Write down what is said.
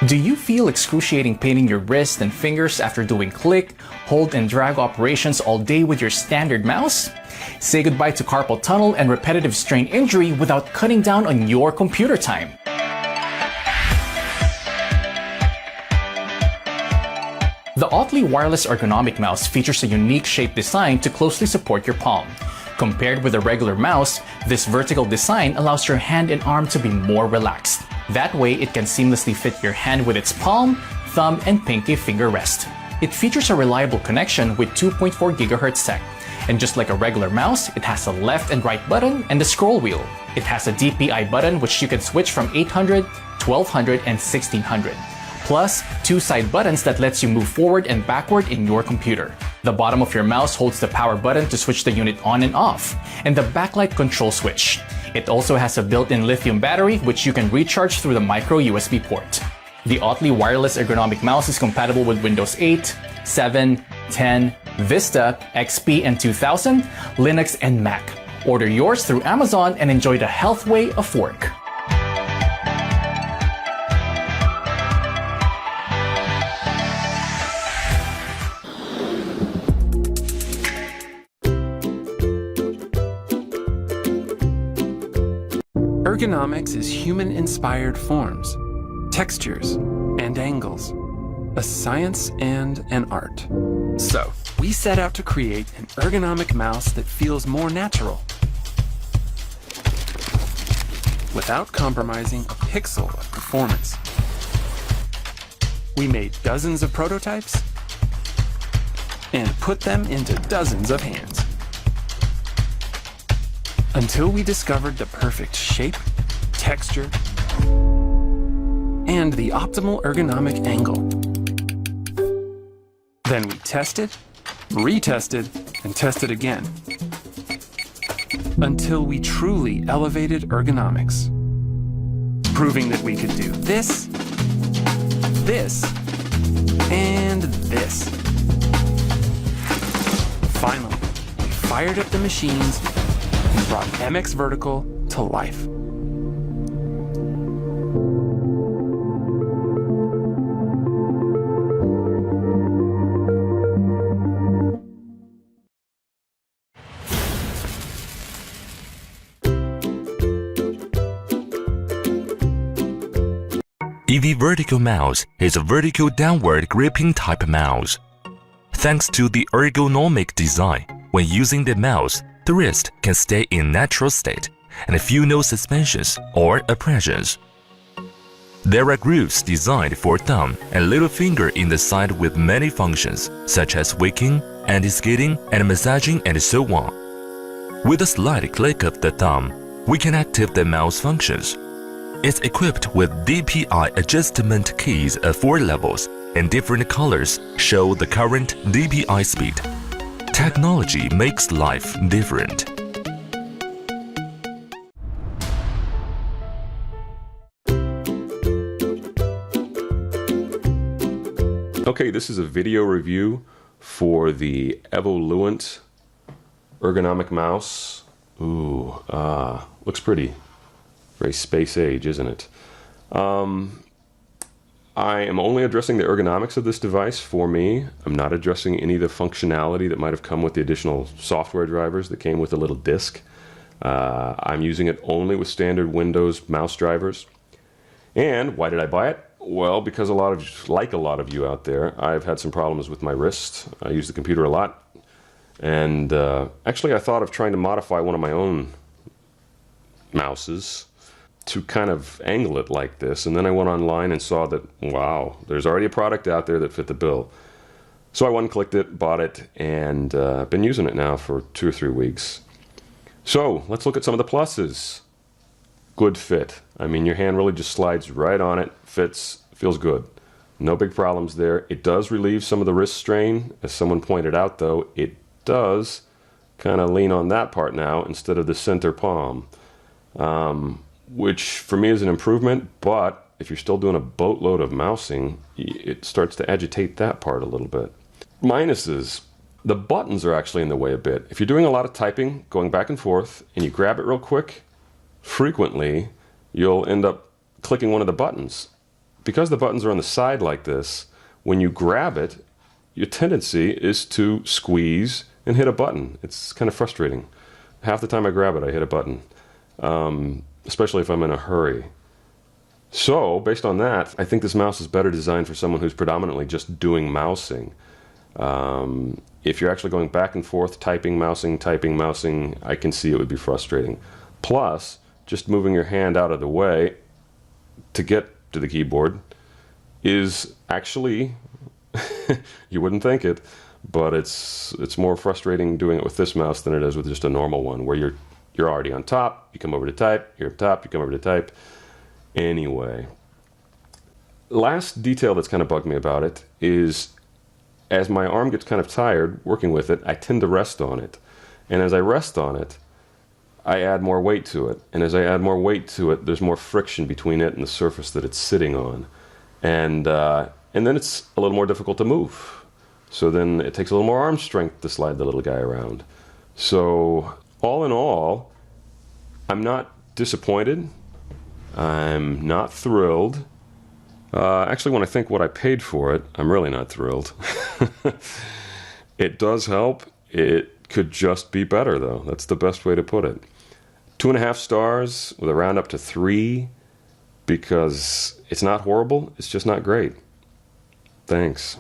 Do you feel excruciating pain in your wrist and fingers after doing click, hold, and drag operations all day with your standard mouse? Say goodbye to carpal tunnel and repetitive strain injury without cutting down on your computer time. The Audley wireless ergonomic mouse features a unique shape design to closely support your palm. Compared with a regular mouse, this vertical design allows your hand and arm to be more relaxed. That way, it can seamlessly fit your hand with its palm, thumb, and pinky finger rest. It features a reliable connection with 2.4 GHz tech. And just like a regular mouse, it has a left and right button and a scroll wheel. It has a DPI button which you can switch from 800, 1200, and 1600. Plus, 2 side buttons that lets you move forward and backward in your computer. The bottom of your mouse holds the power button to switch the unit on and off, and the backlight control switch. It also has a built-in lithium battery which you can recharge through the micro USB port. The Audley wireless ergonomic mouse is compatible with Windows 8, 7, 10, Vista, XP and 2000, Linux and Mac. Order yours through Amazon and enjoy the health way of work. Ergonomics is human-inspired forms, textures, and angles, a science and an art. So, we set out to create an ergonomic mouse that feels more natural, without compromising a pixel of performance. We made dozens of prototypes and put them into dozens of hands, until we discovered the perfect shape, texture, and the optimal ergonomic angle. Then we tested, retested, and tested again, until we truly elevated ergonomics, proving that we could do this, this, and this. Finally, we fired up the machines and brought MX Vertical to life. VerticalMouse is a vertical downward gripping type mouse. Thanks to the ergonomic design, when using the mouse, the wrist can stay in natural state and feel no suspensions or oppressions. There are grooves designed for thumb and little finger in the side with many functions, such as waking, anti-skidding, and massaging, and so on. With a slight click of the thumb, we can activate the mouse functions. It's equipped with DPI adjustment keys of 4 levels, and different colors show the current DPI speed. Technology makes life different. Okay, this is a video review for the Evoluent ergonomic mouse. Ooh, looks pretty. Very space age, isn't it? I am only addressing the ergonomics of this device for me. I'm not addressing any of the functionality that might have come with the additional software drivers that came with a little disk. I'm using it only with standard Windows mouse drivers. And why did I buy it? Well, because like a lot of you out there, I've had some problems with my wrist. I use the computer a lot. And actually I thought of trying to modify one of my own mouses to kind of angle it like this, and then I went online and saw that, wow, there's already a product out there that fit the bill. So I one-clicked it, bought it, and been using it now for 2 or 3 weeks. So let's look at some of the pluses. Good fit. I mean, your hand really just slides right on it, fits, feels good. No big problems there. It does relieve some of the wrist strain. As someone pointed out though, it does kind of lean on that part now instead of the center palm. Which for me is an improvement, but if you're still doing a boatload of mousing, it starts to agitate that part a little bit. Minuses. The buttons are actually in the way a bit. If you're doing a lot of typing, going back and forth, and you grab it real quick, frequently you'll end up clicking one of the buttons. because the buttons are on the side like this, when you grab it, your tendency is to squeeze and hit a button. It's kind of frustrating. Half the time I grab it, I hit a button, especially if I'm in a hurry. So, based on that, I think this mouse is better designed for someone who's predominantly just doing mousing. If you're actually going back and forth, typing, mousing, I can see it would be frustrating. Plus, just moving your hand out of the way to get to the keyboard is actually, you wouldn't think it, but it's more frustrating doing it with this mouse than it is with just a normal one, where you're already on top, you come over to type, you're up top, you come over to type. Anyway, last detail that's kind of bugged me about it is, as my arm gets kind of tired working with it, I tend to rest on it. And as I rest on it, I add more weight to it. And as I add more weight to it, there's more friction between it and the surface that it's sitting on. And then it's a little more difficult to move. So then it takes a little more arm strength to slide the little guy around. So all in all, I'm not disappointed. I'm not thrilled. Actually, when I think what I paid for it, I'm really not thrilled. It does help. It could just be better, though. That's the best way to put it. 2.5 stars with a round up to 3, because it's not horrible, it's just not great. Thanks.